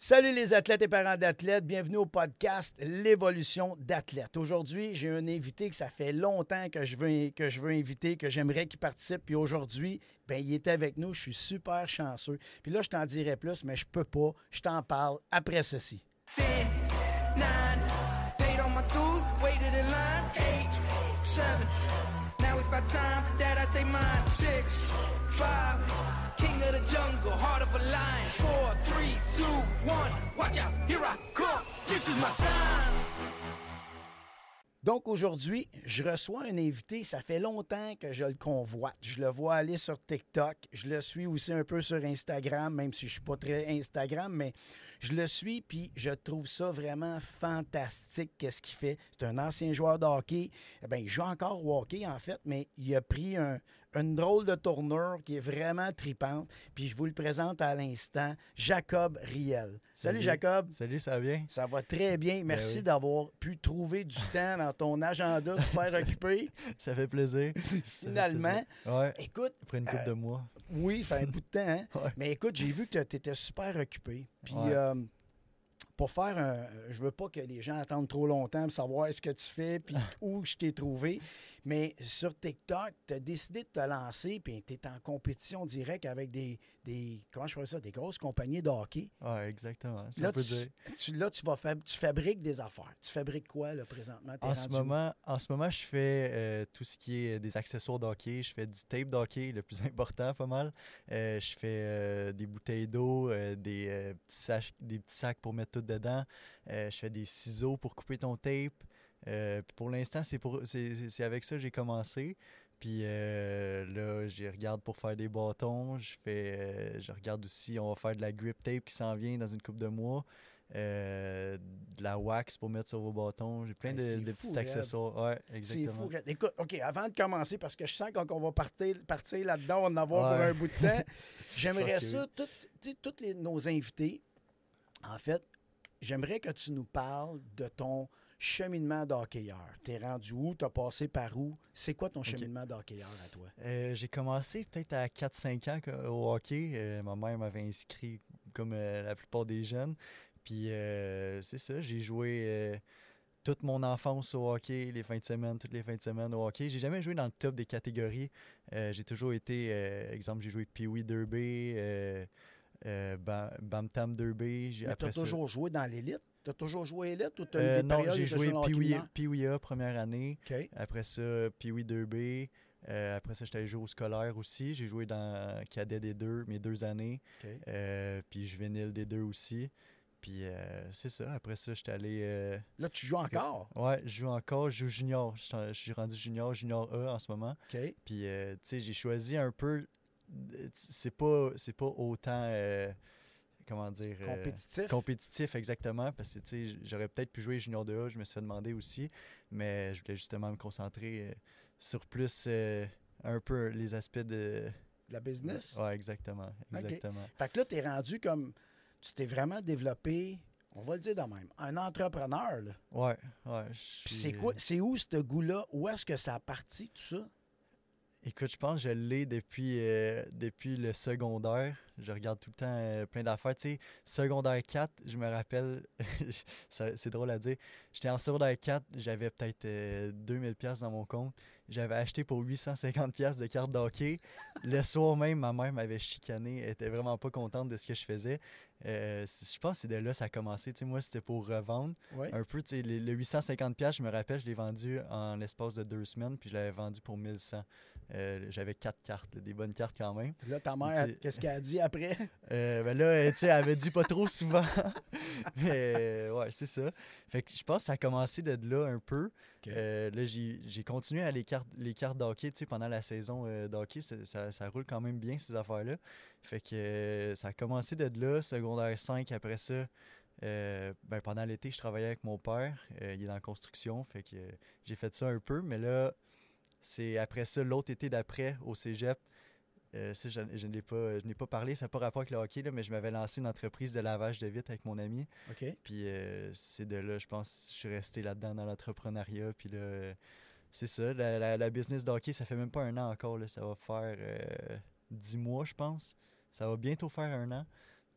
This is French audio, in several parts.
Salut les athlètes et parents d'athlètes, bienvenue au podcast L'évolution d'athlète. Aujourd'hui, j'ai un invité que ça fait longtemps que je veux inviter, que j'aimerais qu'il participe. Puis aujourd'hui, il est avec nous, je suis super chanceux. Puis là, je t'en dirai plus, mais je peux pas. Je t'en parle après ceci. 10, 9, paid on my dues, waited in line, 8, 7, now it's about time that I take mine, 6, 5, king of the jungle, heart of a lion, 4, 3, 2, 1, watch out, here I come, this is my time. Donc aujourd'hui, je reçois un invité, ça fait longtemps que je le convoite. Je le vois aller sur TikTok, je le suis aussi un peu sur Instagram, même si je ne suis pas très Instagram, mais je le suis puis je trouve ça vraiment fantastique qu'est-ce qu'il fait. C'est un ancien joueur de hockey, il joue encore au hockey en fait, mais il a pris une drôle de tournure qui est vraiment tripante. Puis je vous le présente à l'instant, Jacob Riel. Salut Jacob. Salut, ça va bien? Ça va très bien. Merci oui. d'avoir pu trouver du temps dans ton agenda super occupé. Ça fait plaisir. Finalement, Ouais. écoute... Après une couple de mois. Oui, ça fait un bout de temps. Hein? Ouais. Mais écoute, j'ai vu que tu étais super occupé. Puis Ouais. pour faire un... Je veux pas que les gens attendent trop longtemps pour savoir ce que tu fais puis où je t'ai trouvé. Mais sur TikTok, tu as décidé de te lancer puis tu es en compétition directe avec des comment je pourrais ça, des grosses compagnies de hockey. Ouais, exactement. Ça Là, peut dire. tu fabriques des affaires. Tu fabriques quoi, là, présentement? T'es En ce rendu où? moment, je fais tout ce qui est des accessoires de hockey. Je fais du tape de hockey, le plus important, pas mal. Je fais des bouteilles d'eau, des petits sacs pour mettre tout dedans. Je fais des ciseaux pour couper ton tape. Puis pour l'instant, c'est avec ça que j'ai commencé. Puis là, je regarde pour faire des bâtons. Je regarde aussi, on va faire de la grip tape qui s'en vient dans une couple de mois. De la wax pour mettre sur vos bâtons. J'ai plein C'est de fou, petits accessoires. Ouais, C'est exactement. fou. Écoute, OK, avant de commencer, parce que je sens qu'on va partir là-dedans, on va en avoir pour Ouais. un bout de temps. J'aimerais Je pense que ça, tous nos invités, en fait, j'aimerais que tu nous parles de ton cheminement d'hockeyeur. T'es rendu où? T'as passé par où? C'est quoi ton cheminement d'hockeyeur à toi? J'ai commencé peut-être à 4-5 ans au hockey. Ma mère m'avait inscrit comme la plupart des jeunes. Puis c'est ça, j'ai joué toute mon enfance au hockey, toutes les fins de semaine au hockey. J'ai jamais joué dans le top des catégories. J'ai toujours été, exemple, j'ai joué Pee-Wee Derby, Bam-Tam Derby. Mais t'as toujours joué dans l'élite? T'as toujours joué élite ou t'as eu des Non, périodes j'ai où t'as joué dans le hockey mineur? Pee-Wee A première année. OK. Après ça, Pee-Wee Derby. Après ça, j'étais allé jouer au scolaire aussi. J'ai joué dans cadet des deux, mes 2 années. OK. Puis juvénile des 2 aussi. Puis c'est ça. Après ça, j'étais allé... Là, tu joues encore? Ouais, je joue encore. Je joue junior. Je suis rendu junior A en ce moment. OK. Puis, tu sais, j'ai choisi un peu... C'est pas autant... comment dire? Compétitif, exactement. Parce que, tu sais, j'aurais peut-être pu jouer junior 2A. Je me suis fait demander aussi. Mais je voulais justement me concentrer sur plus un peu les aspects de La business? Ouais, exactement. Exactement. OK. Fait que là, t'es rendu comme... Tu t'es vraiment développé, on va le dire de même, un entrepreneur, là. Ouais. Puis c'est quoi? C'est où ce goût-là? Où est-ce que ça a parti, tout ça? Écoute, je pense que je l'ai depuis le secondaire. Je regarde tout le temps plein d'affaires. Tu sais, secondaire 4, je me rappelle, c'est drôle à dire, j'étais en secondaire 4, j'avais peut-être 2000$ dans mon compte. J'avais acheté pour 850$ de cartes d'hockey. Le soir même, ma mère m'avait chicané. Elle était vraiment pas contente de ce que je faisais. Je pense que c'est de là que ça a commencé. Tu sais, moi, c'était pour revendre. Ouais. Un peu, tu sais, le 850$, je me rappelle, je l'ai vendu en l'espace de 2 semaines, puis je l'avais vendu pour 1100$. J'avais 4 cartes, là, des bonnes cartes quand même. Puis là, ta mère, qu'est-ce qu'elle a dit après? Ben là, tu sais, elle avait dit pas trop souvent. Mais ouais, c'est ça. Fait que je pense que ça a commencé de là un peu. OK. Là, j'ai continué à les cartes d'hockey, tu sais, pendant la saison d'hockey. Ça roule quand même bien, ces affaires-là. Fait que ça a commencé de là, secondaire 5. Après ça, pendant l'été, je travaillais avec mon père. Il est dans la construction. Fait que j'ai fait ça un peu. Mais là, c'est après ça, l'autre été d'après, au cégep. Ça, je n'ai pas parlé, ça n'a pas rapport avec le hockey, là, mais je m'avais lancé une entreprise de lavage de vitres avec mon ami. OK. Puis c'est de là, je pense, je suis resté là-dedans dans l'entrepreneuriat. Puis là, c'est ça, la business de hockey, ça fait même pas 1 an encore. Là, ça va faire 10 mois, je pense. Ça va bientôt faire 1 an.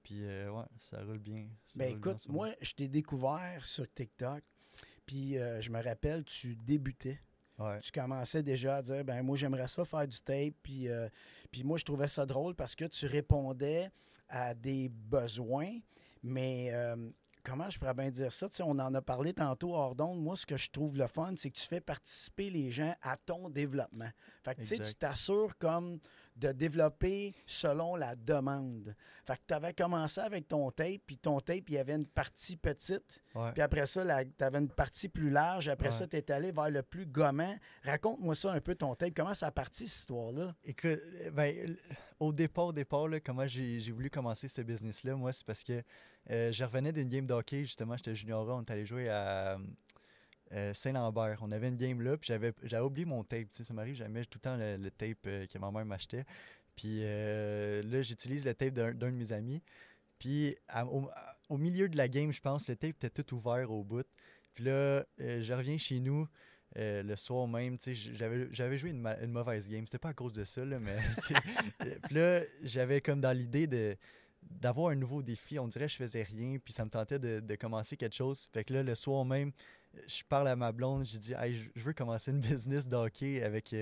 Puis, ouais, ça roule bien. Ça Ben roule bien en écoute, ce moment. moi, je t'ai découvert sur TikTok, puis je me rappelle, tu débutais. Ouais, Tu commençais déjà à dire, ben moi, j'aimerais ça faire du tape, puis moi, je trouvais ça drôle parce que tu répondais à des besoins, mais comment je pourrais bien dire ça? Tu sais, on en a parlé tantôt hors d'onde. Moi, ce que je trouve le fun, c'est que tu fais participer les gens à ton développement. Fait que, tu sais, tu exact. t'assures comme de développer selon la demande. Fait que tu avais commencé avec ton tape, puis ton tape, il y avait une partie petite, Ouais. puis après ça, tu avais une partie plus large. Après Ouais. ça, tu es allé vers le plus gommant. Raconte-moi ça un peu, ton tape. Comment ça a parti, cette histoire-là? Écoute, ben, au départ, là, comment j'ai voulu commencer ce business-là, moi, c'est parce que je revenais d'une game de hockey, justement, j'étais junior, on est allé jouer à Saint-Lambert. On avait une game là, puis j'avais oublié mon tape. Tu sais, ça m'arrive jamais, j'ai tout le temps le tape que ma mère m'achetait. Puis là, j'utilise le tape d'un de mes amis. Puis au milieu de la game, je pense, le tape était tout ouvert au bout. Puis là, je reviens chez nous. Le soir même, tu sais, j'avais joué une mauvaise game. C'était pas à cause de ça, là, mais... Puis là, j'avais comme dans l'idée d'avoir un nouveau défi. On dirait que je faisais rien, puis ça me tentait de commencer quelque chose. Fait que là, le soir même, je parle à ma blonde, j'ai dit hey, je veux commencer une business de hockey avec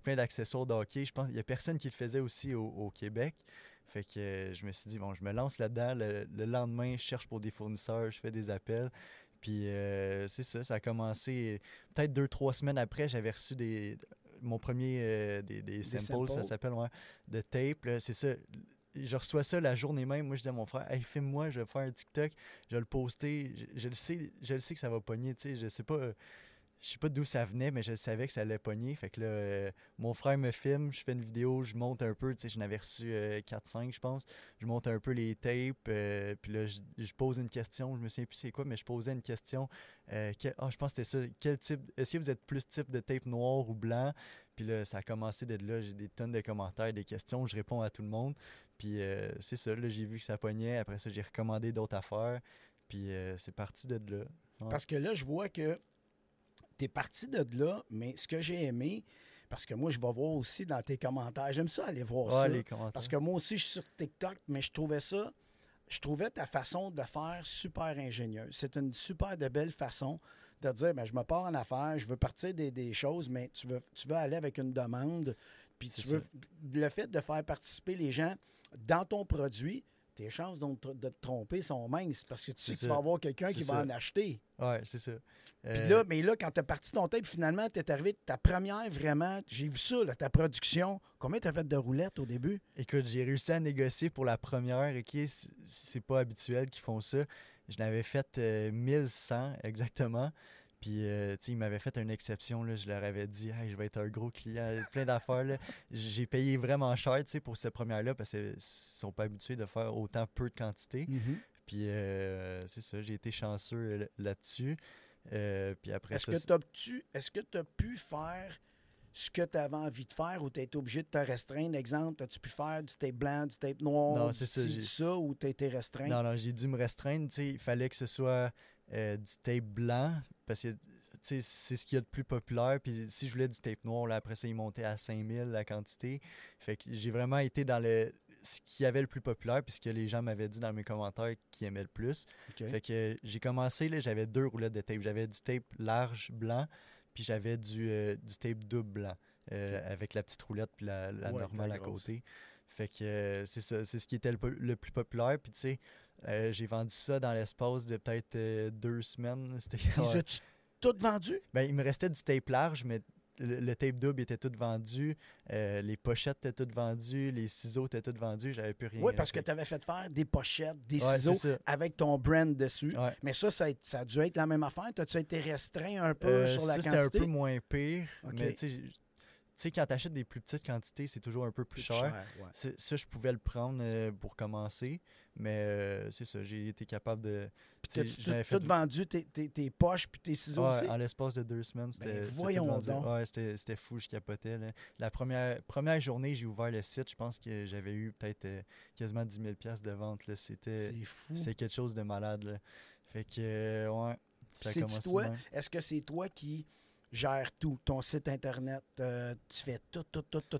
plein d'accessoires de hockey. Je pense qu'il n'y a personne qui le faisait aussi au Québec. Fait que je me suis dit, bon, je me lance là-dedans. Le lendemain, je cherche pour des fournisseurs, je fais des appels. Puis c'est ça, ça a commencé peut-être 2-3 semaines après, j'avais reçu mon premier des samples, ça s'appelle, ouais, de tape. Là, c'est ça. Je reçois ça la journée même. Moi, je dis à mon frère, hey, filme-moi, je vais faire un TikTok, je vais le poster. Je le sais que ça va pogner, tu sais. Je sais pas d'où ça venait, mais je savais que ça allait pogner. Fait que là, mon frère me filme, je fais une vidéo, je monte un peu, tu sais, j'en avais reçu 4-5, je pense. Je monte un peu les tapes, puis là, je pose une question, je me souviens plus c'est quoi, mais je posais une question. Je pense que c'était ça. Est-ce que vous êtes plus type de tape noir ou blanc? Puis là, ça a commencé de là, j'ai des tonnes de commentaires, des questions, je réponds à tout le monde. Puis c'est ça, là, j'ai vu que ça pognait. Après ça, j'ai recommandé d'autres affaires. Puis c'est parti de là. Ouais. Parce que là, je vois que tu es parti de là, mais ce que j'ai aimé, parce que moi, je vais voir aussi dans tes commentaires, j'aime ça aller voir ça. Les commentaires. Parce que moi aussi, je suis sur TikTok, mais je trouvais ta façon de faire super ingénieuse. C'est une super de belle façon de dire, ben, je me pars en affaires, je veux partir des choses, mais tu veux aller avec une demande, puis le fait de faire participer les gens dans ton produit, tes chances de te tromper sont minces parce que tu sais que tu vas avoir quelqu'un qui va en acheter. Ouais, c'est ça. Puis là, mais là, quand tu as parti ton tape, finalement, tu es arrivé ta première vraiment, j'ai vu ça, là, ta production. Combien tu as fait de roulettes au début? Écoute, j'ai réussi à négocier pour la première, OK? C'est pas habituel qu'ils font ça. Je l'avais fait 1100 exactement. Puis, tu sais, ils m'avaient fait une exception. Là. Je leur avais dit, hey, je vais être un gros client, plein d'affaires. Là. J'ai payé vraiment cher, tu sais, pour cette première-là parce qu'ils sont pas habitués de faire autant peu de quantité. Mm-hmm. Puis, c'est ça, j'ai été chanceux là-dessus. Puis après Est-ce que tu as pu faire ce que tu avais envie de faire ou tu as été obligé de te restreindre? Exemple, as-tu pu faire du tape blanc, du tape noir, non, c'est ça, ou tu as été restreint? Non, j'ai dû me restreindre. Tu sais, il fallait que ce soit du tape blanc parce que tu sais, c'est ce qu'il y a de plus populaire. Puis si je voulais du tape noir, là, après ça, il montait à 5000 la quantité. Fait que j'ai vraiment été dans ce qui avait le plus populaire puis ce que les gens m'avaient dit dans mes commentaires qu'ils aimaient le plus. Okay. Fait que j'ai commencé, là, j'avais 2 roulettes de tape. J'avais du tape large blanc puis j'avais du tape double blanc avec la petite roulette puis la normale à côté. Fait que c'est ça, c'est ce qui était le plus populaire. Puis tu sais, j'ai vendu ça dans l'espace de peut-être 2 semaines. Les as-tu toutes vendues? Ben, il me restait du tape large, mais le tape double était tout vendu. Les pochettes étaient toutes vendues. Les ciseaux étaient tous vendus. J'avais plus rien. Oui, parce que tu avais fait faire des pochettes, des ouais, ciseaux avec ton brand dessus. Ouais. Mais ça a dû être la même affaire. As-tu été restreint un peu sur la quantité? C'était un peu moins pire. Okay. Mais tu sais, quand tu achètes des plus petites quantités, c'est toujours un peu plus cher. Ouais. Ça, je pouvais le prendre pour commencer. Mais c'est ça, j'ai été capable de... Puis tu as tout vendu tes poches puis tes ciseaux aussi? En l'espace de 2 semaines, c'était voyons donc. Ouais, c'était fou, je capotais. Là. La première journée, j'ai ouvert le site. Je pense que j'avais eu peut-être quasiment 10 000 $ de vente. Là. C'est fou. C'était quelque chose de malade. Là. Fait que, ouais, ça a commencé toi? même. Est-ce que c'est toi qui gères tout? Ton site Internet, tu fais tout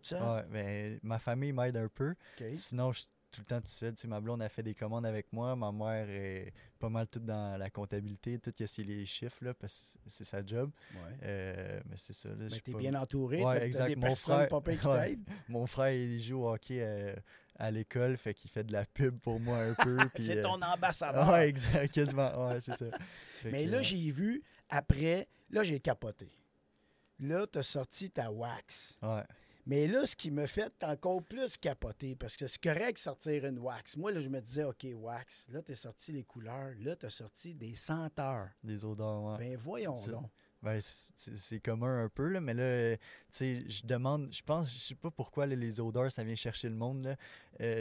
ça? Ouais, ben, ma famille m'aide un peu. Okay. Sinon, tout le temps tout seul. Tu sais, ma blonde a fait des commandes avec moi. Ma mère est pas mal toute dans la comptabilité, tout ce qui est les chiffres, là, parce que c'est sa job. Mais c'est ça. Là, Mais je t'es pas... bien entouré, Ouais, t'as exact. des Mon personnes frère, pas pires qui ouais, t'aident. mon frère, il joue au hockey à l'école, fait qu'il fait de la pub pour moi un peu. Puis, C'est ton ambassadeur. ouais, exact, quasiment. Ouais, c'est ça. Mais là, j'ai vu, après, là, j'ai capoté. Là, t'as sorti ta wax. Ouais. Mais là, ce qui me fait encore plus capoter, parce que c'est correct de sortir une wax. Moi, là, je me disais, OK, wax. Là, t'as sorti les couleurs. Là, t'as sorti des senteurs. Des odeurs, ouais. Ben, voyons Ça. donc. Ben, c'est commun un peu, là, mais là, tu sais, je demande, je sais pas pourquoi là, les odeurs, ça vient chercher le monde, là.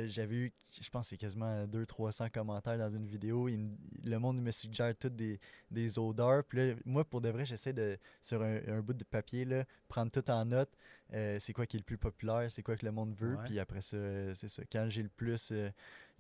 J'avais eu, je pense, c'est quasiment 200-300 commentaires dans une vidéo. Le monde me suggère toutes des odeurs. Puis là, moi, pour de vrai, j'essaie de, sur un bout de papier, là, prendre tout en note. C'est quoi qui est le plus populaire, c'est quoi que le monde veut. Ouais. Puis après ça, c'est ça. Quand j'ai le plus...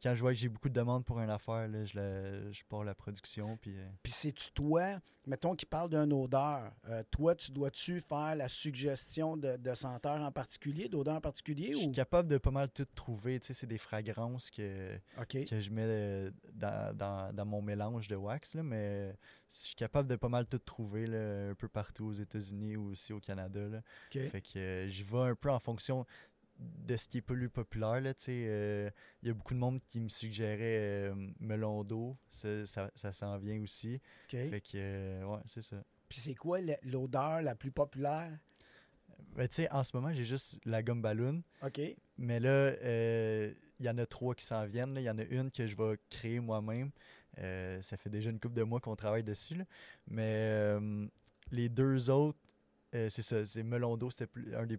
quand je vois que j'ai beaucoup de demandes pour une affaire, là, je pars la production. Puis c'est-tu toi, mettons qu'il parle d'une odeur, toi, tu dois-tu faire la suggestion de senteur en particulier, d'odeur en particulier? je suis Ou... capable de pas mal tout trouver. Tu sais, c'est des fragrances que je mets dans mon mélange de wax, là, mais je suis capable de pas mal tout trouver là, un peu partout aux États-Unis ou aussi au Canada. Là. Fait que j'y vais un peu en fonction de ce qui est plus populaire. Il y a beaucoup de monde qui me suggérait melon d'eau. Ça s'en vient aussi. Fait que, ouais, c'est ça. Puis c'est quoi l'odeur la plus populaire? Ben, tu sais, en ce moment, j'ai juste la gomme ballon. OK. Mais là, il y en a 3 qui s'en viennent. Il y en a une que je vais créer moi-même. Ça fait déjà une couple de mois qu'on travaille dessus. Là. Mais les 2 autres, c'est ça. C'est melon d'eau, c'était un des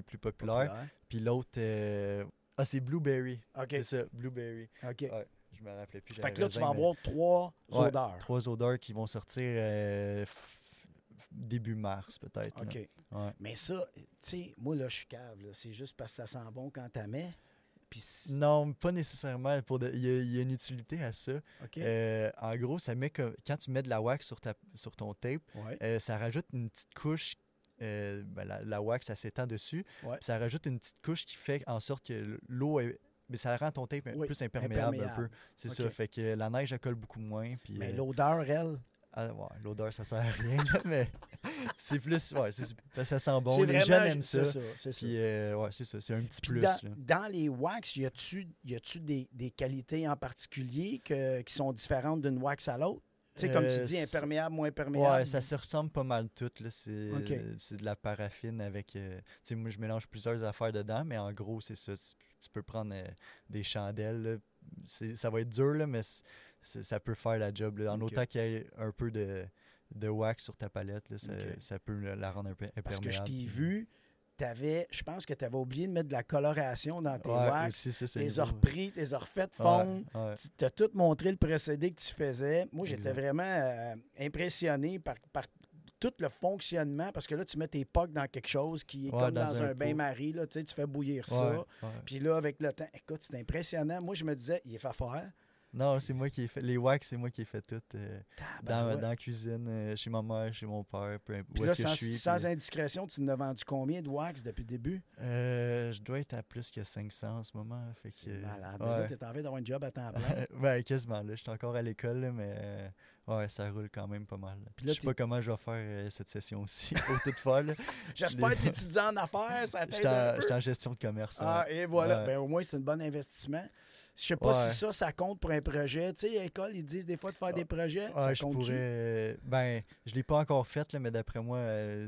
plus populaires. Puis l'autre, c'est blueberry. OK. C'est ça, blueberry. OK. Ouais, je me rappelais plus. Fait que là, tu vas avoir 3 odeurs. 3 odeurs qui vont sortir début mars, peut-être. OK. Ouais. Mais ça, tu sais, moi, là, je suis cave. C'est juste parce que ça sent bon quand t'as mets. Puis... Non, pas nécessairement. Il y a une utilité à ça. Okay. En gros, ça met quand tu mets de la wax sur ton tape, ça rajoute une petite couche. La wax, ça s'étend dessus. Ouais. Ça rajoute une petite couche qui fait en sorte que l'eau est. Mais ça rend ton tape plus imperméable un peu. C'est ça. Fait que la neige, elle colle beaucoup moins. Puis, mais l'odeur, elle. L'odeur, ça sert à rien, mais c'est plus. Ouais, ça sent bon. Les vraiment, jeunes aiment ça. C'est puis, c'est ça. C'est un petit puis plus. Dans les wax, y a-tu des qualités en particulier qui sont différentes d'une wax à l'autre? Tu sais, comme tu dis, imperméable, moins imperméable. Ouais, ça se ressemble pas mal toutes. C'est de la paraffine avec... tu sais, moi, je mélange plusieurs affaires dedans, mais en gros, c'est ça. Tu peux prendre des chandelles. Là. Ça va être dur, là, mais ça peut faire la job. Là. En autant qu'il y ait un peu de wax sur ta palette, là, ça peut la rendre un peu imperméable. Parce que je t'ai vu... je pense que tu avais oublié de mettre de la coloration dans tes wax. Tu les as repris, tu les as refaites fondre. Tu t'as tout montré le procédé que tu faisais. Moi, j'étais vraiment impressionné par tout le fonctionnement, parce que là, tu mets tes pocs dans quelque chose qui est comme dans un bain-marie. Tu fais bouillir ça. Puis là, avec le temps, écoute, c'est impressionnant. Moi, je me disais, il est fait faire. Non, c'est moi qui ai fait. Les wax, c'est moi qui ai fait tout. Dans la cuisine, chez ma mère, chez mon père, où est-ce que je suis. Sans indiscrétion, tu n'as vendu combien de wax depuis le début? Je dois être à plus que 500 en ce moment. Fait que, c'est malade. Mais là, tu es en train d'avoir un job à temps plein. Ben, quasiment. Là, je suis encore à l'école, là, mais ça roule quand même pas mal. Puis là, je sais pas comment je vais faire cette session aussi. Faut tout faire. J'espère que tu es étudiant en affaires. Ça t'aide Je suis en gestion de commerce. Et voilà. Ben, au moins, c'est un bon investissement. Je sais pas si ça compte pour un projet. Tu sais, à l'école, ils disent des fois de faire des projets. Ça compte-tu? Je l'ai pas encore fait, là, mais d'après moi,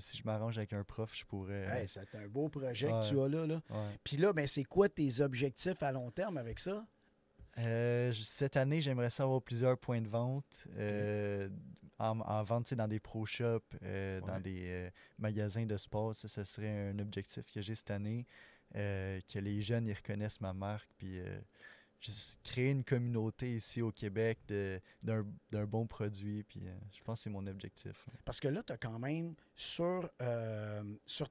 si je m'arrange avec un prof, je pourrais... c'est un beau projet que tu as là. Puis là, c'est quoi tes objectifs à long terme avec ça? Cette année, j'aimerais ça avoir plusieurs points de vente. En vente dans des pro shops, dans des magasins de sport. Ça serait un objectif que j'ai cette année. Que les jeunes ils reconnaissent ma marque. Puis juste créer une communauté ici au Québec d'un bon produit. Puis je pense que c'est mon objectif. Parce que là, tu as quand même sur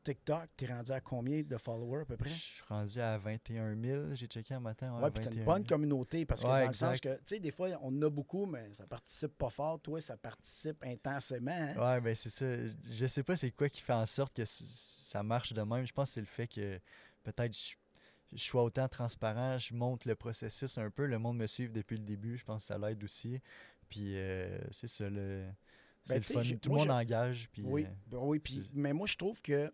TikTok, tu es rendu à combien de followers à peu près? Je suis rendu à 21 000. J'ai checké un matin. Oui, puis tu as une bonne communauté. Parce que dans le sens que, tu sais, des fois, on en a beaucoup, mais ça participe pas fort. Toi, ça participe intensément. Hein? Oui, bien c'est ça. Je sais pas c'est quoi qui fait en sorte que ça marche de même. Je pense que c'est le fait que peut-être je sois autant transparent, je montre le processus un peu. Le monde me suit depuis le début, je pense que ça l'aide aussi. Puis c'est ça, c'est le fun. Tout le monde engage. Puis, oui, mais moi, je trouve que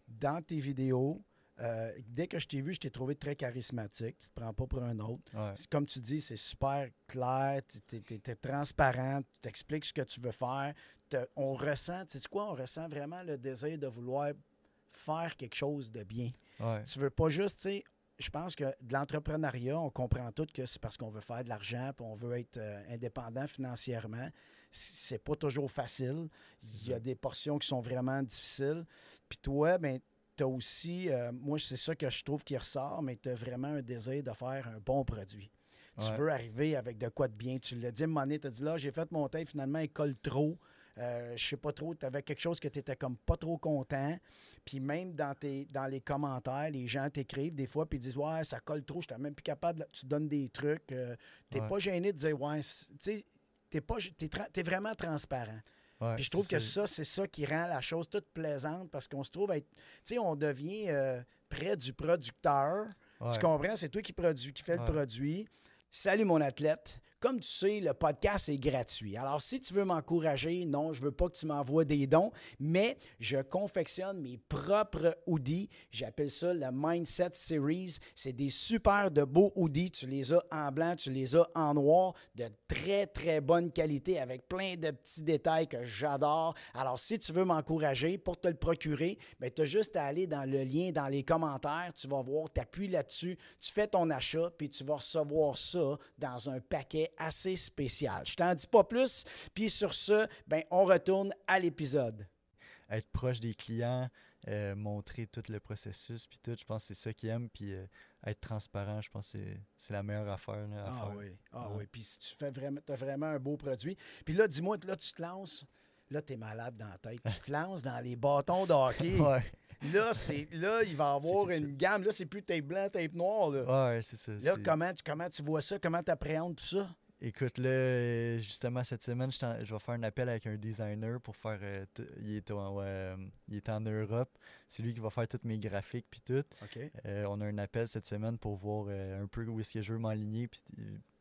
dans tes vidéos, dès que je t'ai vu, je t'ai trouvé très charismatique. Tu te prends pas pour un autre. Ouais. Comme tu dis, c'est super clair, tu es transparent, tu t'expliques ce que tu veux faire. On ressent, tu sais quoi, on ressent vraiment le désir de vouloir faire quelque chose de bien. Ouais. Tu veux pas juste, tu sais, je pense que de l'entrepreneuriat, on comprend tout que c'est parce qu'on veut faire de l'argent puis on veut être indépendant financièrement. C'est pas toujours facile. Il y a des portions qui sont vraiment difficiles. Puis toi, ben tu as aussi, moi, c'est ça que je trouve qui ressort, mais tu as vraiment un désir de faire un bon produit. Tu veux arriver avec de quoi de bien. Tu l'as dit à un moment donné, tu as dit là, j'ai fait mon tape, finalement, il colle trop. Je sais pas trop, tu avais quelque chose que tu étais comme pas trop content. Puis même dans les commentaires, les gens t'écrivent des fois puis ils disent ouais, ça colle trop, je suis même plus capable. Tu donnes des trucs. Tu n'es pas gêné de dire ouais, tu sais, t'es vraiment transparent. Ouais, puis je trouve que ça, c'est ça qui rend la chose toute plaisante parce qu'on se trouve être. Tu sais, on devient près du producteur. Ouais. Tu comprends? C'est toi qui fais le produit. Salut mon athlète. Comme tu sais, le podcast est gratuit. Alors, si tu veux m'encourager, non, je ne veux pas que tu m'envoies des dons, mais je confectionne mes propres hoodies. J'appelle ça le Mindset Series. C'est des super de beaux hoodies. Tu les as en blanc, tu les as en noir, de très, très bonne qualité avec plein de petits détails que j'adore. Alors, si tu veux m'encourager pour te le procurer, tu as juste à aller dans le lien dans les commentaires. Tu vas voir, tu appuies là-dessus, tu fais ton achat, puis tu vas recevoir ça dans un paquet assez spécial. Je t'en dis pas plus, puis sur ce, on retourne à l'épisode. Être proche des clients, montrer tout le processus, puis tout, je pense que c'est ça qu'ils aiment, puis être transparent, je pense que c'est la meilleure affaire là, à faire. Oui, puis si tu as vraiment un beau produit. Puis là, dis-moi, là, tu te lances, là, tu es malade dans la tête, tu te lances dans les bâtons de hockey. Ouais. Là, il va y avoir une gamme. Là, c'est plus tape blanc, tape noir. Là, ouais, c'est ça. Là, comment tu vois ça? Comment tu appréhendes tout ça? Écoute, là, justement, cette semaine, je vais faire un appel avec un designer pour faire... il est en Europe. C'est lui qui va faire tous mes graphiques puis tout. OK. On a un appel cette semaine pour voir un peu où est-ce que je veux m'enligner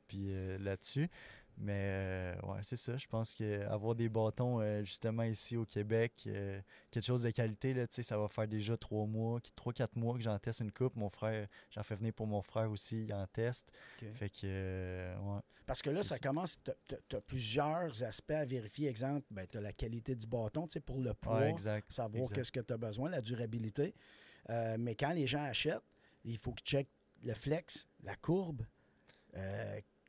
puis là-dessus. Mais ouais, c'est ça. Je pense qu'avoir des bâtons justement ici au Québec, quelque chose de qualité, là, ça va faire déjà 3-4 mois que j'en teste une coupe. Mon frère, j'en fais venir pour mon frère aussi, il en teste. Okay. Fait que, ouais. Parce que là, ça commence, tu as plusieurs aspects à vérifier. Exemple, tu as la qualité du bâton, pour le poids, savoir qu'est-ce que tu as besoin, la durabilité. Mais quand les gens achètent, il faut qu'ils checkent le flex, la courbe,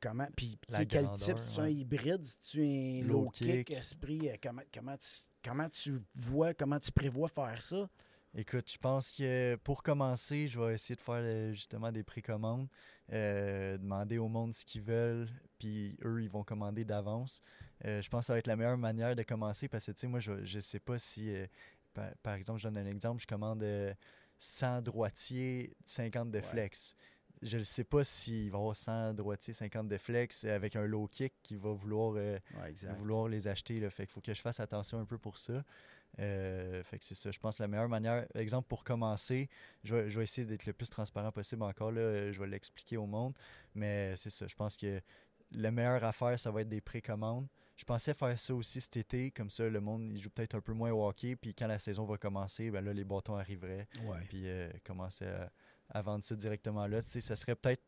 comment, puis quel type, c'est un hybride, c'est un low kick, esprit, comment tu prévois faire ça? Écoute, je pense que pour commencer, je vais essayer de faire justement des précommandes, demander au monde ce qu'ils veulent, puis eux, ils vont commander d'avance. Je pense que ça va être la meilleure manière de commencer parce que, tu sais, moi, je sais pas si, par exemple, je donne un exemple, je commande 100 droitiers, 50 de flex. Je ne sais pas s'il va y avoir 100 droitiers, 50 de flex avec un low kick qui va vouloir les acheter. Là. Fait qu'il faut que je fasse attention un peu pour ça. Fait que c'est ça. Je pense que la meilleure manière, exemple, pour commencer, je vais essayer d'être le plus transparent possible encore. Là, je vais l'expliquer au monde. Mais c'est ça. Je pense que la meilleure affaire, ça va être des précommandes. Je pensais faire ça aussi cet été, comme ça le monde il joue peut-être un peu moins au hockey, puis quand la saison va commencer, là les bâtons arriveraient, puis commencer à vendre ça directement là. Tu sais, ça serait peut-être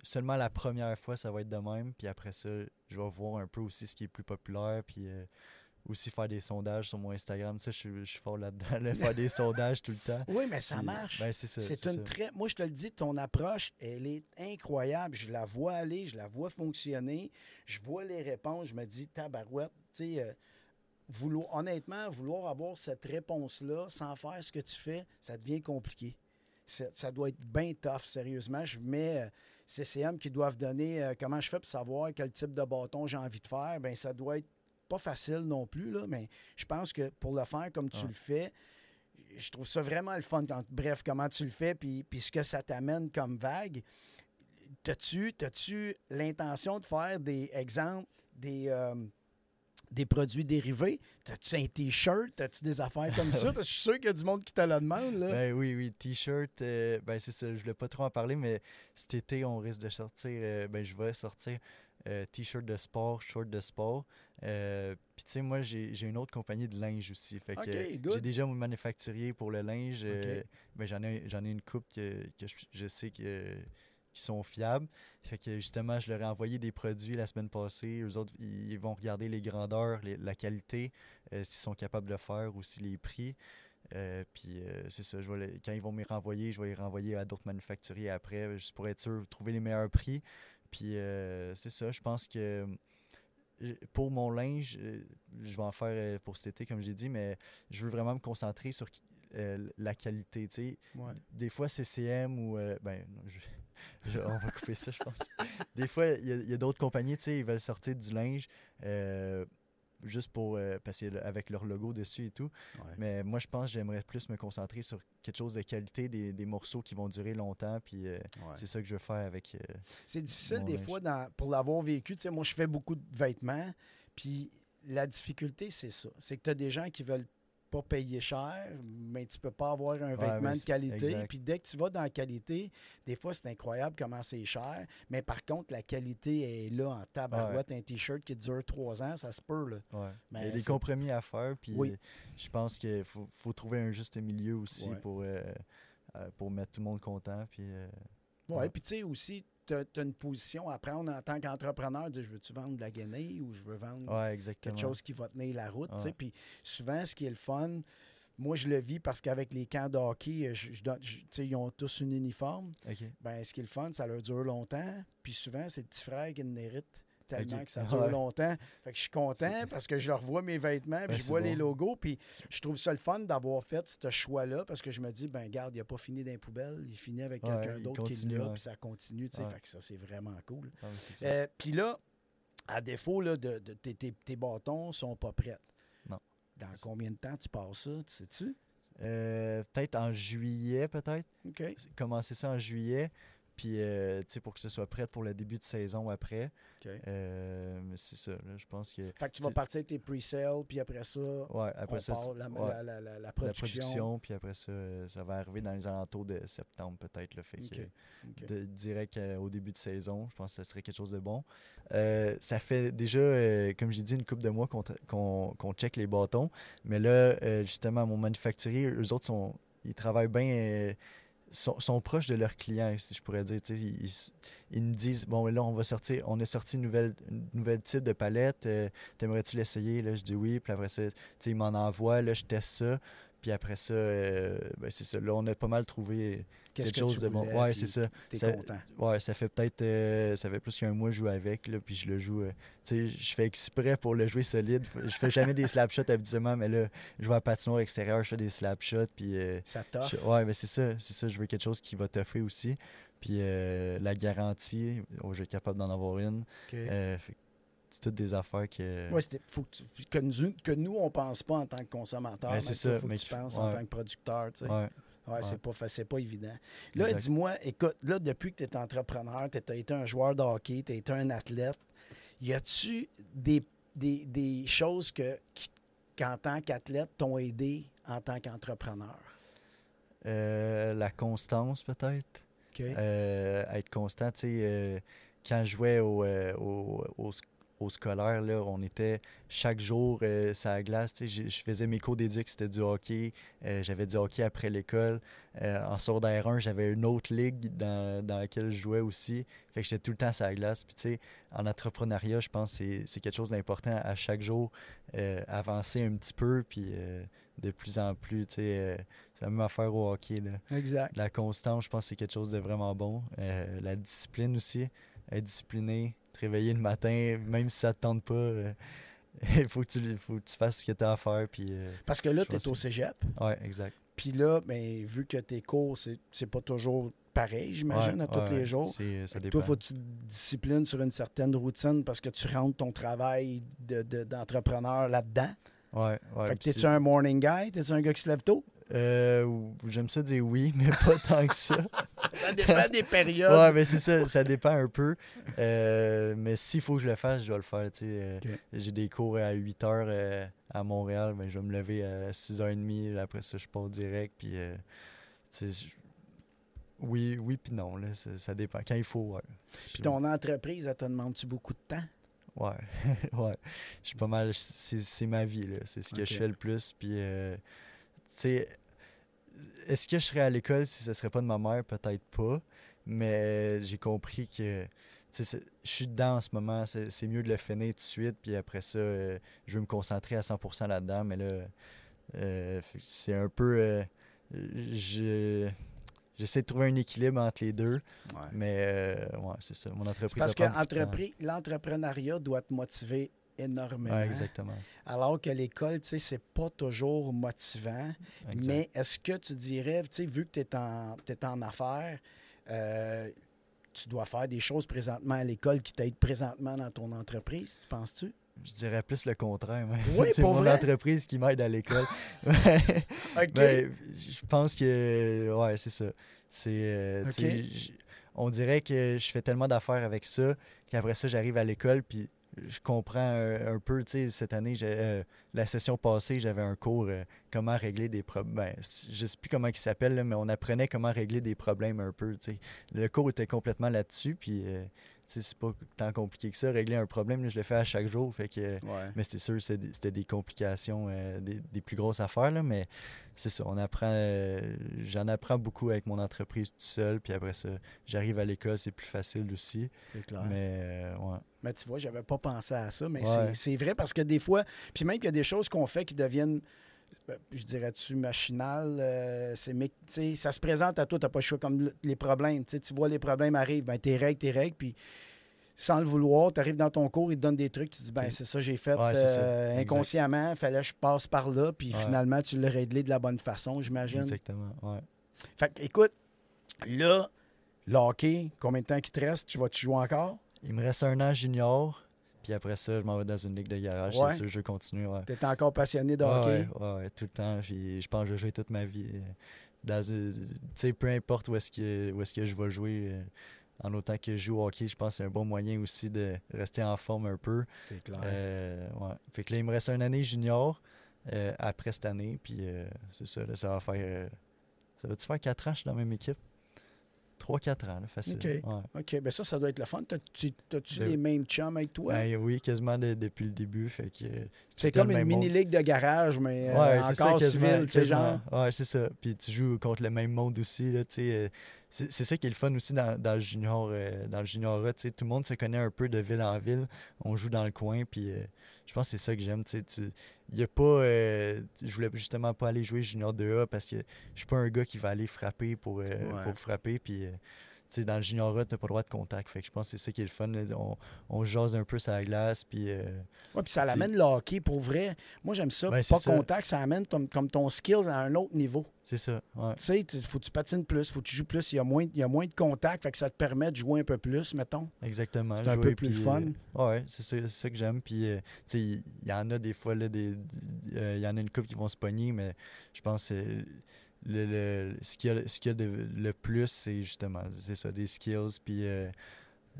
seulement la première fois, ça va être de même, puis après ça, je vais voir un peu aussi ce qui est plus populaire, puis aussi faire des sondages sur mon Instagram. Tu sais, je suis fort là-dedans, là, faire des sondages tout le temps. Oui, mais ça marche. C'est ça. Moi, je te le dis, ton approche, elle est incroyable. Je la vois aller, je la vois fonctionner. Je vois les réponses. Je me dis, tabarouette, tu sais, honnêtement, vouloir avoir cette réponse-là sans faire ce que tu fais, ça devient compliqué. Ça doit être bien tough, sérieusement. Je mets CCM qui doivent donner comment je fais pour savoir quel type de bâton j'ai envie de faire. Bien, ça doit être pas facile non plus, là, mais je pense que pour le faire comme tu le fais, je trouve ça vraiment le fun. Bref, comment tu le fais, puis ce que ça t'amène comme vague. T'as-tu l'intention de faire des exemples, des produits dérivés? T'as-tu un T-shirt? T'as-tu des affaires comme ça? Parce que je suis sûr qu'il y a du monde qui te le demande. Là. Ben oui, T-shirt, ben c'est ça, je voulais pas trop en parler, mais cet été, on risque de sortir, je vais sortir T-shirt de sport, short de sport. Puis tu sais, moi, j'ai une autre compagnie de linge aussi. Fait que good. j'ai déjà mon manufacturier pour le linge. J'en ai une coupe que je sais qui sont fiables. Fait que justement, je leur ai envoyé des produits la semaine passée. Eux autres, ils vont regarder les grandeurs, la qualité, s'ils sont capables de le faire, aussi les prix. C'est ça, quand ils vont me renvoyer, je vais les renvoyer à d'autres manufacturiers après, juste pour être sûr de trouver les meilleurs prix. Puis c'est ça, je pense que pour mon linge, je vais en faire pour cet été, comme j'ai dit, mais je veux vraiment me concentrer sur la qualité. Tu sais. Ouais. Des fois, CCM ou... on va couper ça, je pense. Des fois, il y a d'autres compagnies, tu sais, ils veulent sortir du linge juste pour... parce qu'avec leur logo dessus et tout. Ouais. Mais moi, je pense que j'aimerais plus me concentrer sur quelque chose de qualité, des morceaux qui vont durer longtemps. Puis c'est ça que je veux faire avec... c'est difficile des linge. fois, pour l'avoir vécu. Tu sais, moi, je fais beaucoup de vêtements. Puis la difficulté, c'est ça. C'est que tu as des gens qui veulent pas payer cher, mais tu peux pas avoir un vêtement de qualité. Exact. Puis dès que tu vas dans la qualité, des fois, c'est incroyable comment c'est cher. Mais par contre, la qualité est là en tabarouette. Un T-shirt qui dure 3 ans, ça se peut. Là. Ouais. Mais il y a des compromis à faire. Puis je pense qu'il faut trouver un juste milieu aussi pour mettre tout le monde content. Puis, puis tu sais aussi, tu as une position à prendre en tant qu'entrepreneur. Je veux-tu vendre de la guenille ou je veux vendre quelque chose qui va tenir la route? Puis souvent, ce qui est le fun, moi, je le vis parce qu'avec les camps de hockey, ils ont tous un uniforme. Okay. Ben, ce qui est le fun, ça leur dure longtemps. Puis souvent, c'est le petit frère qui le mérite tellement que ça dure longtemps. Fait que je suis content parce que je leur vois mes vêtements, puis je vois les logos, puis je trouve ça le fun d'avoir fait ce choix-là parce que je me dis, ben garde, il n'a pas fini dans les poubelles, il finit avec quelqu'un d'autre qui est là, puis ça continue, tu sais. Fait que ça, c'est vraiment cool. Puis là, à défaut là, tes bâtons sont pas prêts. Non. Dans combien de temps tu passes ça, sais-tu? Peut-être en juillet, peut-être. OK. Commencer ça en juillet. Puis, tu sais, pour que ce soit prêt pour le début de saison après. Okay. Mais c'est ça, là, je pense que... Fait que tu vas partir avec tes pre-sales, puis après ça, après ça, part la production. La production, puis après ça, ça va arriver dans les alentours de septembre, peut-être. Là, fait que direct au début de saison, je pense que ça serait quelque chose de bon. Ça fait déjà, comme j'ai dit, une couple de mois qu'on check les bâtons. Mais là, justement, mon manufacturier, eux autres, ils travaillent bien... sont proches de leurs clients, si je pourrais dire. Ils nous disent, bon, là, on a sorti une nouvelle type de palette, t'aimerais-tu l'essayer? Là, je dis oui, puis après ça, ils m'en envoient, là, je teste ça, puis après ça, c'est ça. Là, on a pas mal trouvé quelque chose de bon. Ouais, c'est ça. T'es content. Ouais, ça fait peut-être, ça fait plus qu'un mois que je joue avec, là, puis je le joue, je fais exprès pour le jouer solide. Je fais jamais des slap shots habituellement, mais là, je vais à patinoire extérieur, je fais des slap shots, puis... ça t'offre. Ouais, mais c'est ça, je veux quelque chose qui va t'offrir aussi. Puis la garantie, je vais être capable d'en avoir une. C'est toutes des affaires que... Oui, faut que nous, on pense pas en tant que consommateur. Ben, c'est ça. Faut que tu penses en tant que producteur, tu sais. Ouais, c'est pas évident. Là, dis-moi, écoute, là, depuis que tu es entrepreneur, tu as été un joueur de hockey, tu as été un athlète, y a-tu des choses qu'en tant qu'athlète, t'ont aidé en tant qu'entrepreneur? La constance, peut-être. Okay. Être constant, tu sais, quand je jouais au scolaire, là, on était chaque jour sur la glace. Je faisais mes cours d'éduc, c'était du hockey. J'avais du hockey après l'école. En secondaire 1, j'avais une autre ligue dans laquelle je jouais aussi. Fait que j'étais tout le temps sur la glace. Puis, tu sais, en entrepreneuriat, je pense que c'est quelque chose d'important à chaque jour. Avancer un petit peu, puis de plus en plus, tu sais, c'est la même affaire au hockey. Là. Exact. La constance, je pense que c'est quelque chose de vraiment bon. La discipline aussi, être discipliné. Te réveiller le matin, même si ça ne te tente pas, il faut que tu fasses ce que tu as à faire. Puis, parce que là, tu es au cégep. Oui, exact. Puis là, ben, vu que tes cours, c'est pas toujours pareil, j'imagine, à tous les jours. Ça dépend. Toi, il faut que tu te disciplines sur une certaine routine parce que tu rentres ton travail d'entrepreneur là-dedans. Oui. Fait que t'es-tu un morning guy? T'es-tu un gars qui se lève tôt? J'aime ça dire oui, mais pas tant que ça. Ça dépend des périodes. Ouais, mais c'est ça, ça dépend un peu. Mais s'il faut que je le fasse, je vais le faire. Ok. J'ai des cours à 8 heures à Montréal, mais je vais me lever à 6h30. Après ça, je pars direct. Puis, tu sais, oui, puis non. Là, ça dépend. Quand il faut, ouais. Puis ton entreprise, elle te demande-tu beaucoup de temps? Ouais, ouais. Je suis pas mal. C'est ma vie, là. C'est ce que je fais le plus. Puis, tu sais, est-ce que je serais à l'école si ce serait pas de ma mère? Peut-être pas. Mais j'ai compris que je suis dedans en ce moment. C'est mieux de le finir tout de suite. Puis après ça, je veux me concentrer à 100% là-dedans. Mais là, c'est un peu. J'essaie de trouver un équilibre entre les deux. Ouais. Mais ouais, c'est ça. Mon entreprise. C'est parce ça prend beaucoup de temps. l'entrepreneuriat doit te motiver énormément. Ouais, exactement. Alors que l'école, tu sais, c'est pas toujours motivant. Exact. Mais est-ce que tu dirais, tu sais, vu que tu es en affaires, tu dois faire des choses présentement à l'école qui t'aident présentement dans ton entreprise, tu penses-tu? Je dirais plus le contraire. Mais Oui, c'est pour mon vrai? entreprise qui m'aide à l'école. OK. Ben, je pense que, ouais, c'est ça. C'est, tu sais, OK. on dirait que je fais tellement d'affaires avec ça qu'après ça, j'arrive à l'école puis je comprends un peu. Tu sais, cette année, la session passée, j'avais un cours comment régler des problèmes. Ben, je sais plus comment il s'appelle, là, mais on apprenait comment régler des problèmes un peu. Tu sais. Le cours était complètement là-dessus, puis tu sais, c'est pas tant compliqué que ça. Régler un problème, là, je le fais à chaque jour. Fait que, Ouais. mais c'était sûr, c'était des complications, des plus grosses affaires, là, mais c'est ça. On apprend, j'en apprends beaucoup avec mon entreprise tout seul, puis après ça, j'arrive à l'école, c'est plus facile aussi. C'est clair. Mais ouais. Mais tu vois, j'avais pas pensé à ça, mais Ouais. c'est vrai parce que des fois, puis même qu'il y a des choses qu'on fait qui deviennent, je dirais-tu, machinales, tu sais, ça se présente à toi, t'as pas le choix comme les problèmes. Tu vois les problèmes arrivent, ben tes règles, puis sans le vouloir, tu arrives dans ton cours, ils te donnent des trucs, tu dis, ben c'est ça, j'ai fait Ouais, c'est ça. Exact. inconsciemment, fallait que je passe par là, puis Ouais. finalement, tu l'as réglé de la bonne façon, j'imagine. Exactement, ouais. Fait que, écoute, là, le hockey, combien de temps qu'il te reste? Tu vas-tu jouer encore? Il me reste 1 an junior, puis après ça, je m'en vais dans une ligue de garage. Ouais. C'est sûr, je vais continuer. Ouais. Tu es encore passionné de Ouais, hockey? ouais, tout le temps. Puis je pense que je vais jouer toute ma vie. Tu sais, peu importe où est-ce que je vais jouer, en autant que je joue au hockey, je pense que c'est un bon moyen aussi de rester en forme un peu. C'est clair. Ouais. Fait que là, il me reste 1 année junior après cette année, puis c'est ça, là, ça va faire... ça va-tu faire 4 ans que je suis dans la même équipe? 3-4 ans, là, facile. OK. Ouais. OK. Ben ça doit être le fun. T'as-tu Ben- les mêmes chums avec toi? Ben, oui, quasiment depuis le début. Fait que, c'est tout comme le une même monde. mini-ligue de garage, mais Ouais, c'est ça, encore quasiment, civil, tu sais, genre. quasiment. Ouais, c'est ça. Puis tu joues contre le même monde aussi, là, tu sais. C'est ça qui est le fun aussi dans le junior, dans le juniorat, tu sais. Tout le monde se connaît un peu de ville en ville. On joue dans le coin, puis je pense que c'est ça que j'aime, tu sais. Il y a pas... je voulais justement pas aller jouer junior 2A parce que je suis pas un gars qui va aller frapper pour frapper, puis... tu sais, dans le juniorat, t'as pas le droit de contact. Fait que je pense que c'est ça qui est le fun. Là. On jase un peu sur la glace, puis... Ouais, puis ça l'amène le hockey, pour vrai. Moi, j'aime ça. Ben, Pas c'est ça. contact, ça amène comme ton skills à un autre niveau. C'est ça, ouais. Tu sais, faut que tu patines plus, faut que tu joues plus. Il y a moins de contact, fait que ça te permet de jouer un peu plus, mettons. Exactement. C'est un peu plus le fun. Ouais, c'est ça que j'aime. Puis, tu sais, il y en a des fois, là, il y en a une couple qui vont se pogner, mais je pense que ce qu'il y a le plus, c'est justement, c'est ça, des skills, puis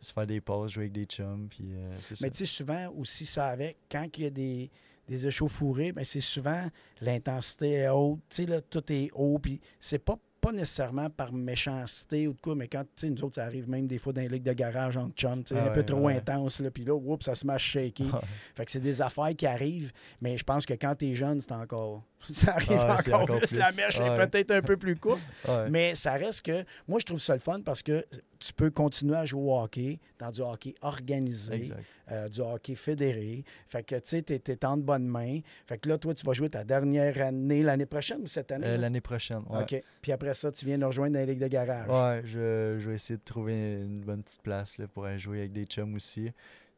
se faire des passes, jouer avec des chums, puis c'est ça. Mais tu sais, souvent aussi ça avec, quand il y a des échauffourées, ben c'est souvent l'intensité est haute, tu sais, là, tout est haut, puis c'est pas nécessairement par méchanceté ou de quoi, mais quand, tu sais, nous autres, ça arrive même des fois dans les ligues de garage en chum, tu sais, un peu trop intense, là, puis là, oups, ça se met à shaker. Fait que c'est des affaires qui arrivent, mais je pense que quand t'es jeune, c'est encore... ça arrive encore plus. La mèche est peut-être un peu plus courte, mais ça reste que... Moi, je trouve ça le fun parce que tu peux continuer à jouer au hockey, dans du hockey organisé, du hockey fédéré. Fait que, tu sais, t'es en de bonnes mains. Fait que là, toi, tu vas jouer ta dernière année l'année prochaine ou cette année? L'année prochaine, ouais. OK. Puis après ça, tu viens nous rejoindre dans les ligues de garage. Ouais, je vais essayer de trouver une bonne petite place là, pour aller jouer avec des chums aussi.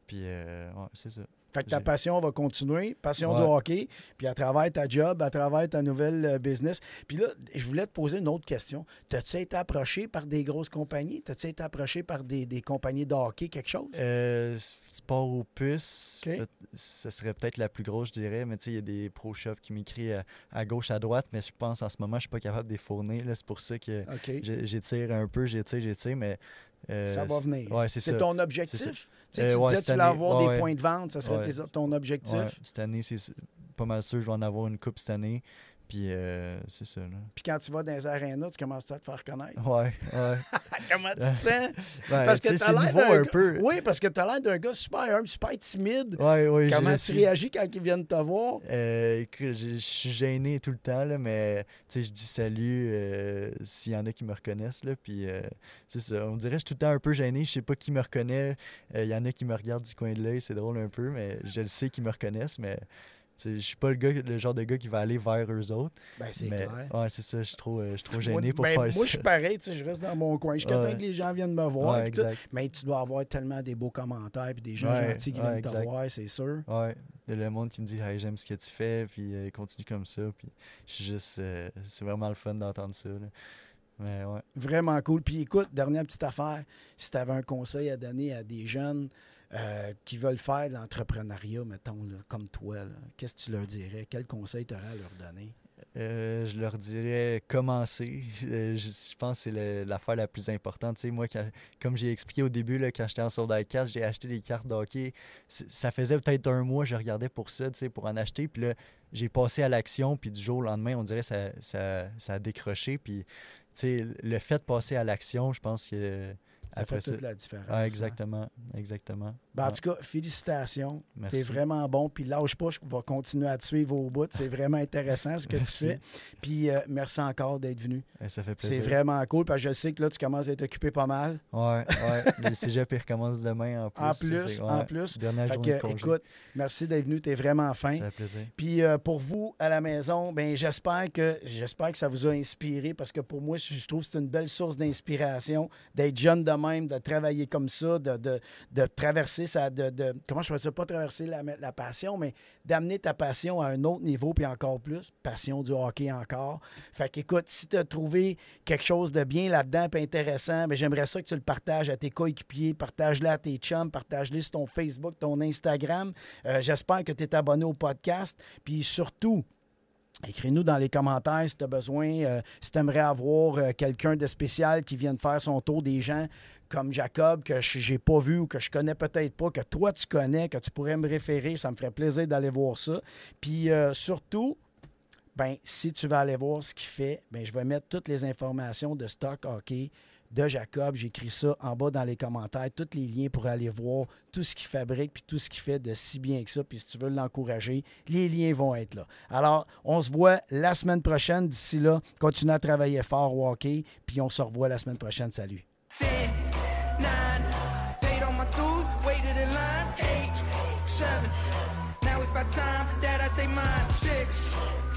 Puis, ouais, c'est ça. Fait que ta J'ai- passion va continuer, passion du Ouais. hockey, puis à travers ta job, à travers ta nouvelle business. Puis là, je voulais te poser une autre question. T'as-tu été approché par des grosses compagnies? T'as-tu été approché par des compagnies de hockey, quelque chose? Sport aux puces, OK. ce serait peut-être la plus grosse, je dirais. Mais tu sais, il y a des pro shops qui m'écrivent à gauche, à droite, mais je pense en ce moment, je suis pas capable de les fournir. Là. C'est pour ça que OK. j'étire un peu, j'étire, mais... Ça va venir. Ouais, c'est ça. ton objectif? C'est ça. Tu sais, tu Ouais, disais que cette tu voulais année, avoir ouais, des ouais. points de vente, ça serait Ouais. ton objectif? Ouais, cette année, c'est pas mal sûr, je vais en avoir une coupe cette année. Puis c'est ça, là. Puis quand tu vas dans les arénas, tu commences à te faire connaître. Ouais. Comment tu te sens? Ben, Parce tu que sais, t'as c'est l'air nouveau d'un un gars- peu. Oui, parce que tu as l'air d'un gars super humble, super timide. Ouais, Comment je tu suis. réagis quand ils viennent te voir? Écoute, je suis gêné tout le temps, là, mais tu sais, je dis salut s'il y en a qui me reconnaissent. Là, puis c'est ça. On dirait que je suis tout le temps un peu gêné. Je sais pas qui me reconnaît. Il y en a qui me regardent du coin de l'œil. C'est drôle un peu, mais je le sais qu'ils me reconnaissent. Mais tu sais, je suis pas le genre de gars qui va aller vers eux autres. Ben, c'est Mais clair. ouais, c'est ça. Je suis trop Moi, gêné pour ben, faire moi, ça. je suis pareil, tu sais, je reste dans mon coin. Je suis content Ouais. que les gens viennent me voir. Ouais, puis tout. exact. Mais tu dois avoir tellement des beaux commentaires et des gens Ouais, gentils qui ouais, viennent te exact. voir, c'est sûr. Ouais, il y a le monde qui me dit hey, j'aime ce que tu fais, puis continue comme ça. Puis je suis juste. C'est vraiment le fun d'entendre ça. Là. Mais ouais. Vraiment cool. Puis écoute, dernière petite affaire, si tu avais un conseil à donner à des jeunes qui veulent faire de l'entrepreneuriat, mettons, là, comme toi, là, qu'est-ce que tu leur dirais? Quel conseil tu aurais à leur donner? Je leur dirais commencer. Je pense que c'est l'affaire la plus importante. Tu sais, moi, comme j'ai expliqué au début, là, quand j'étais en secondaire 4, j'ai acheté des cartes de hockey. Ça faisait peut-être un mois, je regardais pour ça, tu sais, pour en acheter. Puis là, j'ai passé à l'action, puis du jour au lendemain, on dirait que ça a décroché. Puis, tu sais, le fait de passer à l'action, je pense que... Ça après fait toute la différence. Ah, hein? exactement. Ben, en Ouais. tout cas, félicitations. Merci. T'es vraiment bon. Puis lâche pas, je vais continuer à te suivre au bout. C'est vraiment intéressant ce que tu Merci. fais. Puis merci encore d'être venu. Ça fait C'est plaisir. vraiment cool parce que je sais que là, tu commences à être occupé pas mal. Ouais. Le cégep, il recommence demain en plus. En plus. Dernière Fait journée de que, congé. écoute, merci d'être venu. T'es vraiment fin. Ça fait plaisir. Puis pour vous, à la maison, ben j'espère que ça vous a inspiré parce que pour moi, je trouve que c'est une belle source d'inspiration d'être jeune de même, de travailler comme ça, de traverser ça, comment je fais ça, pas traverser la passion, mais d'amener ta passion à un autre niveau, puis encore plus, passion du hockey encore. Fait qu'écoute, si tu as trouvé quelque chose de bien là-dedans, puis intéressant, ben j'aimerais ça que tu le partages à tes coéquipiers, partage-le à tes chums, partage-le sur ton Facebook, ton Instagram. J'espère que tu es abonné au podcast, puis surtout, écris-nous dans les commentaires si tu as besoin, si tu aimerais avoir quelqu'un de spécial qui vienne faire son tour, des gens comme Jacob que j'ai pas vu ou que je connais peut-être pas, que toi tu connais, que tu pourrais me référer. Ça me ferait plaisir d'aller voir ça. Puis surtout, ben si tu vas aller voir ce qu'il fait, ben je vais mettre toutes les informations de Stock Hockey de Jacob. J'écris ça en bas dans les commentaires, tous les liens pour aller voir tout ce qu'il fabrique puis tout ce qu'il fait de si bien que ça. Puis si tu veux l'encourager, les liens vont être là. Alors, on se voit la semaine prochaine. D'ici là, continue à travailler fort au hockey, puis on se revoit la semaine prochaine. Salut! 10, 9, paid all my dues, waited in line, 8, 7. Now it's about time that I take mine. 6,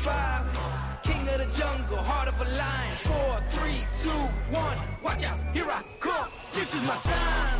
5, king of the jungle, heart of a lion. 4, 3, 2, 1, watch out, here I come. This is my time.